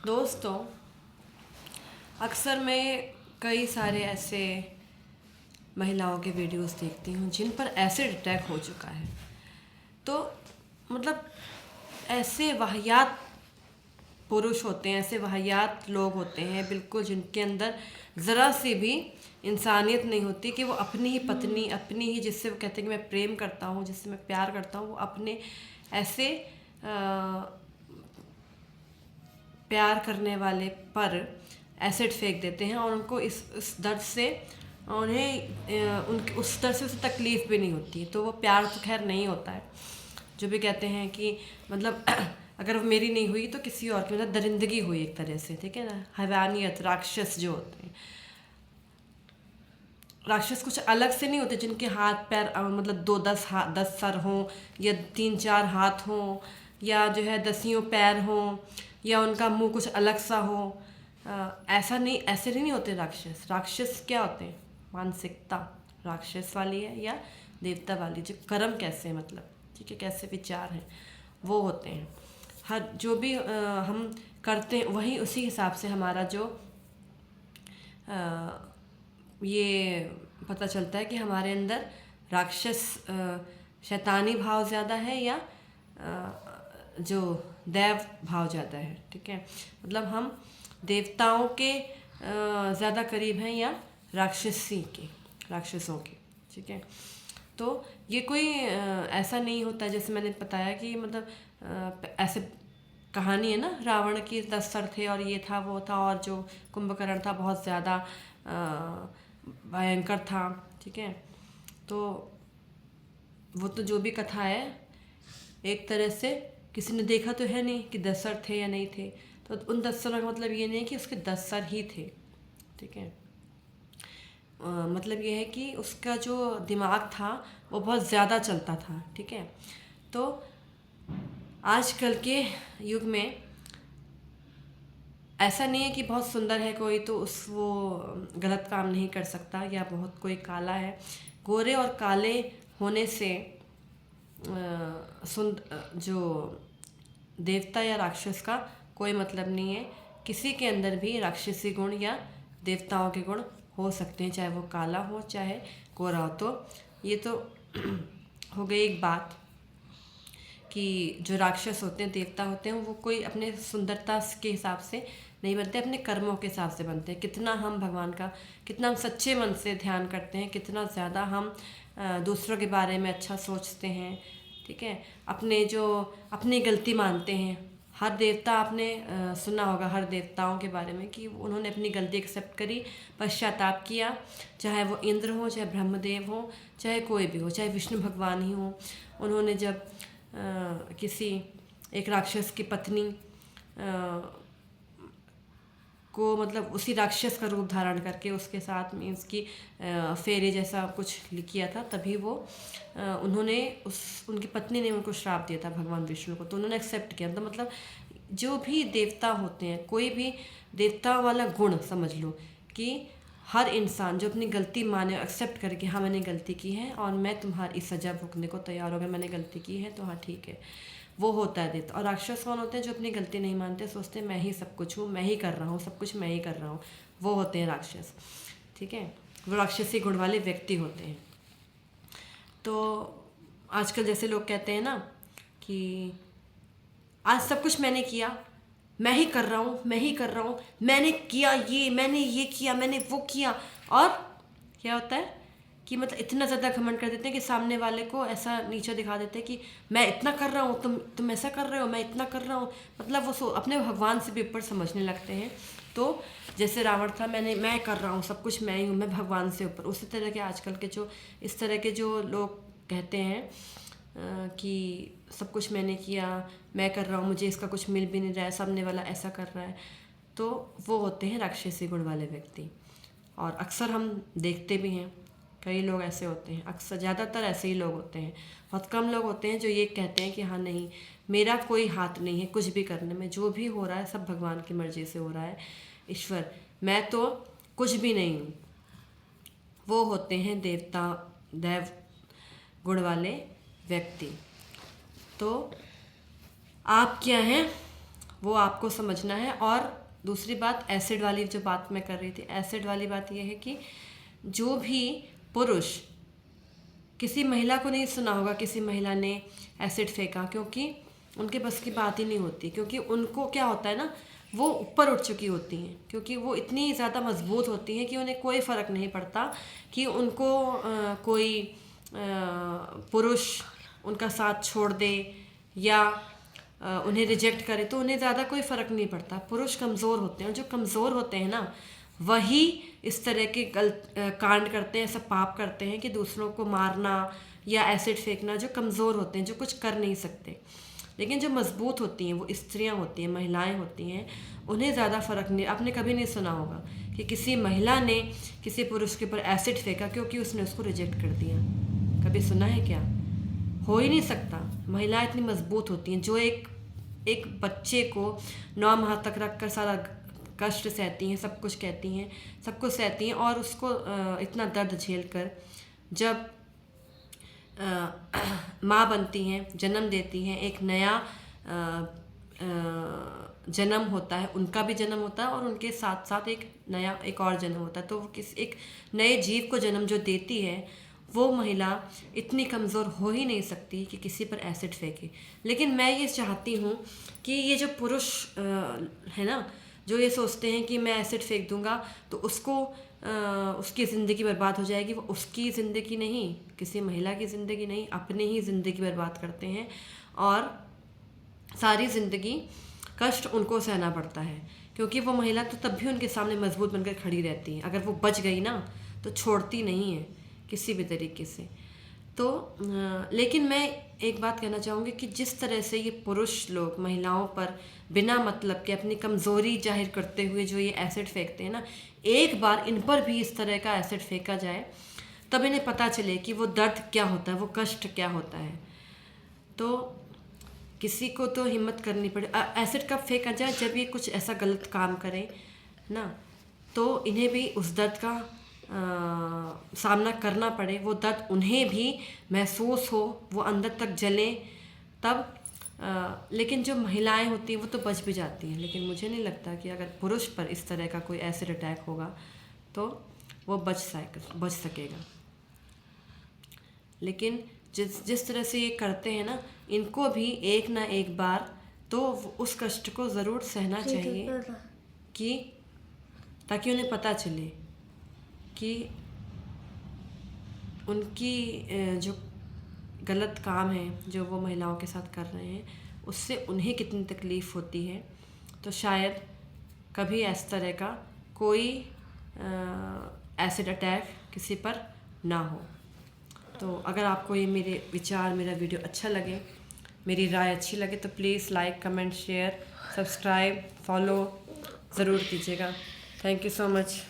दोस्तों, अक्सर मैं कई सारे ऐसे महिलाओं के वीडियोस देखती हूँ जिन पर एसिड अटैक हो चुका है। तो मतलब ऐसे वाहियात पुरुष होते हैं, ऐसे वाहियात लोग होते हैं बिल्कुल, जिनके अंदर ज़रा सी भी इंसानियत नहीं होती कि वो अपनी ही पत्नी, अपनी ही, जिससे वो कहते हैं कि मैं प्रेम करता हूँ, जिससे मैं प्यार करता हूँ, वो अपने ऐसे प्यार करने वाले पर एसिड फेंक देते हैं और उनको इस दर्द से उन्हें उनके उस दर्द से उसे तकलीफ़ भी नहीं होती। तो वो प्यार तो खैर नहीं होता है। जो भी कहते हैं कि मतलब अगर वो मेरी नहीं हुई तो किसी और की, मतलब दरिंदगी हुई एक तरह से, ठीक है ना। हैवानियत, राक्षस जो होते हैं, राक्षस कुछ अलग से नहीं होते जिनके हाथ पैर मतलब 10 सर हों या 3-4 हाथ हों या जो है 10 पैर हों या उनका मुंह कुछ अलग सा हो। ऐसा नहीं, ऐसे नहीं होते राक्षस। राक्षस क्या होते हैं? मानसिकता राक्षस वाली है या देवता वाली, जो कर्म कैसे है, मतलब ठीक है, कैसे विचार हैं वो होते हैं। हर जो भी हम करते हैं वही उसी हिसाब से हमारा जो ये पता चलता है कि हमारे अंदर राक्षस शैतानी भाव ज़्यादा है या जो दैव भाव ज़्यादा है, ठीक है। मतलब हम देवताओं के ज़्यादा करीब हैं या राक्षसों के, ठीक है। तो ये कोई ऐसा नहीं होता, जैसे मैंने बताया कि मतलब ऐसे कहानी है ना, रावण की 10 सर थे और ये था वो था, और जो कुंभकर्ण था बहुत ज़्यादा भयंकर था, ठीक है। तो वो तो जो भी कथा है, एक तरह से किसी ने देखा तो है नहीं कि 10 सर थे या नहीं थे। तो उन 10 सरों का मतलब ये नहीं है कि उसके 10 सर ही थे, ठीक है। मतलब ये है कि उसका जो दिमाग था वो बहुत ज़्यादा चलता था, ठीक है। तो आजकल के युग में ऐसा नहीं है कि बहुत सुंदर है कोई तो वो गलत काम नहीं कर सकता, या बहुत कोई काला है। गोरे और काले होने से जो देवता या राक्षस का कोई मतलब नहीं है। किसी के अंदर भी राक्षसी गुण या देवताओं के गुण हो सकते हैं, चाहे वो काला हो चाहे गोरा हो। तो ये तो हो गई एक बात कि जो राक्षस होते हैं, देवता होते हैं, वो कोई अपने सुंदरता के हिसाब से नहीं बनते, अपने कर्मों के हिसाब से बनते हैं। कितना हम भगवान का, कितना हम सच्चे मन से ध्यान करते हैं, कितना ज़्यादा हम दूसरों के बारे में अच्छा सोचते हैं, ठीक है। अपनी गलती मानते हैं। हर देवता, आपने सुना होगा हर देवताओं के बारे में कि उन्होंने अपनी गलती एक्सेप्ट करी, पश्चाताप किया, चाहे वो इंद्र हो, चाहे ब्रह्मदेव हो, चाहे कोई भी हो, चाहे विष्णु भगवान ही हो। उन्होंने जब किसी एक राक्षस की पत्नी को, मतलब उसी राक्षस का रूप धारण करके उसके साथ मीन्स की फेरे जैसा कुछ किया था, तभी वो उन्होंने उनकी पत्नी ने उनको श्राप दिया था भगवान विष्णु को, तो उन्होंने एक्सेप्ट किया। तो मतलब जो भी देवता होते हैं, कोई भी देवता वाला गुण समझ लो कि हर इंसान जो अपनी गलती माने, एक्सेप्ट करे कि हाँ मैंने गलती की है और मैं तुम्हारी सज़ा भुगतने को तैयार हो गया, मैंने गलती की है तो हाँ ठीक है, वो होता है देवता। और राक्षस कौन होते हैं? जो अपनी गलती नहीं मानते, सोचते हैं मैं ही सब कुछ हूँ, मैं ही कर रहा हूँ, सब कुछ मैं ही कर रहा हूँ, वो होते हैं राक्षस, ठीक है। वो राक्षसी गुण वाले व्यक्ति होते हैं। तो आजकल जैसे लोग कहते हैं ना कि आज सब कुछ मैंने किया, मैं ही कर रहा हूँ, मैं ही कर रहा हूँ, मैंने किया ये, मैंने ये किया, मैंने वो किया। और क्या होता है कि मतलब इतना ज़्यादा घमंड कर देते हैं कि सामने वाले को ऐसा नीचा दिखा देते हैं कि मैं इतना कर रहा हूँ, तुम ऐसा कर रहे हो, मैं इतना कर रहा हूँ। मतलब वो अपने भगवान से भी ऊपर समझने लगते हैं। तो जैसे रावण था, मैं कर रहा हूँ, सब कुछ मैं ही हूँ, मैं भगवान से ऊपर। उसी तरह के आजकल के जो इस तरह के जो लोग कहते हैं कि सब कुछ मैंने किया, मैं कर रहा हूँ, मुझे इसका कुछ मिल भी नहीं रहा है, सामने वाला ऐसा कर रहा है, तो वो होते हैं राक्षसी गुण वाले व्यक्ति। और अक्सर हम देखते भी हैं, कई लोग ऐसे होते हैं, अक्सर ज़्यादातर ऐसे ही लोग होते हैं। बहुत कम लोग होते हैं जो ये कहते हैं कि हाँ नहीं, मेरा कोई हाथ नहीं है कुछ भी करने में, जो भी हो रहा है सब भगवान की मर्ज़ी से हो रहा है, ईश्वर, मैं तो कुछ भी नहीं हूँ। वो होते हैं दैव गुण वाले व्यक्ति। तो आप क्या हैं वो आपको समझना है। और दूसरी बात, एसिड वाली जो बात मैं कर रही थी, एसिड वाली बात ये है कि जो भी पुरुष, किसी महिला को नहीं सुना होगा किसी महिला ने एसिड फेंका, क्योंकि उनके बस की बात ही नहीं होती, क्योंकि उनको क्या होता है ना, वो ऊपर उठ चुकी होती हैं, क्योंकि वो इतनी ज़्यादा मजबूत होती हैं कि उन्हें कोई फ़र्क नहीं पड़ता कि उनको कोई पुरुष उनका साथ छोड़ दे या उन्हें रिजेक्ट करे, तो उन्हें ज़्यादा कोई फ़र्क नहीं पड़ता। पुरुष कमज़ोर होते हैं, और जो कमज़ोर होते हैं ना, वही इस तरह के कांड करते हैं, ऐसा पाप करते हैं कि दूसरों को मारना या एसिड फेंकना, जो कमज़ोर होते हैं, जो कुछ कर नहीं सकते। लेकिन जो मजबूत होती हैं, वो स्त्रियां होती हैं, महिलाएं होती हैं, उन्हें ज़्यादा फ़र्क नहीं। आपने कभी नहीं सुना होगा कि किसी महिला ने किसी पुरुष के ऊपर एसिड फेंका क्योंकि उसने उसको रिजेक्ट कर दिया। कभी सुना है क्या? हो ही नहीं सकता। महिलाएं इतनी मजबूत होती हैं, जो एक बच्चे को 9 माह तक रख कर सारा कष्ट सहती हैं, सब कुछ कहती हैं, सब कुछ सहती हैं, और उसको इतना दर्द झेल कर जब माँ बनती हैं, जन्म देती हैं, एक नया जन्म होता है, उनका भी जन्म होता है और उनके साथ साथ एक और जन्म होता है। तो वो एक नए जीव को जन्म जो देती है, वो महिला इतनी कमज़ोर हो ही नहीं सकती कि किसी पर एसिड फेंके। लेकिन मैं ये चाहती हूँ कि ये जो पुरुष है ना, जो ये सोचते हैं कि मैं एसिड फेंक दूंगा तो उसकी ज़िंदगी बर्बाद हो जाएगी, वो उसकी ज़िंदगी नहीं, किसी महिला की ज़िंदगी नहीं, अपनी ही ज़िंदगी बर्बाद करते हैं, और सारी ज़िंदगी कष्ट उनको सहना पड़ता है, क्योंकि वो महिला तो तब भी उनके सामने मजबूत बनकर खड़ी रहती है। अगर वो बच गई ना, तो छोड़ती नहीं है किसी भी तरीके से। तो लेकिन मैं एक बात कहना चाहूँगी कि जिस तरह से ये पुरुष लोग महिलाओं पर बिना मतलब के अपनी कमज़ोरी जाहिर करते हुए जो ये एसिड फेंकते हैं ना, एक बार इन पर भी इस तरह का एसिड फेंका जाए, तब इन्हें पता चले कि वो दर्द क्या होता है, वो कष्ट क्या होता है। तो किसी को तो हिम्मत करनी पड़े। एसिड कब फेंका जाए? जब ये कुछ ऐसा गलत काम करें ना, तो इन्हें भी उस दर्द का सामना करना पड़े, वो दर्द उन्हें भी महसूस हो, वो अंदर तक जले तब। लेकिन जो महिलाएं होती हैं वो तो बच भी जाती हैं, लेकिन मुझे नहीं लगता कि अगर पुरुष पर इस तरह का कोई एसिड अटैक होगा तो वो बच सकेगा। लेकिन जिस तरह से ये करते हैं ना, इनको भी एक ना एक बार तो उस कष्ट को ज़रूर सहना चाहिए, कि ताकि उन्हें पता चले कि उनकी जो गलत काम है जो वो महिलाओं के साथ कर रहे हैं, उससे उन्हें कितनी तकलीफ़ होती है। तो शायद कभी इस तरह का कोई एसिड अटैक किसी पर ना हो। तो अगर आपको ये मेरे विचार, मेरा वीडियो अच्छा लगे, मेरी राय अच्छी लगे, तो please like, comment, share, subscribe, follow ज़रूर कीजिएगा। Thank you so much.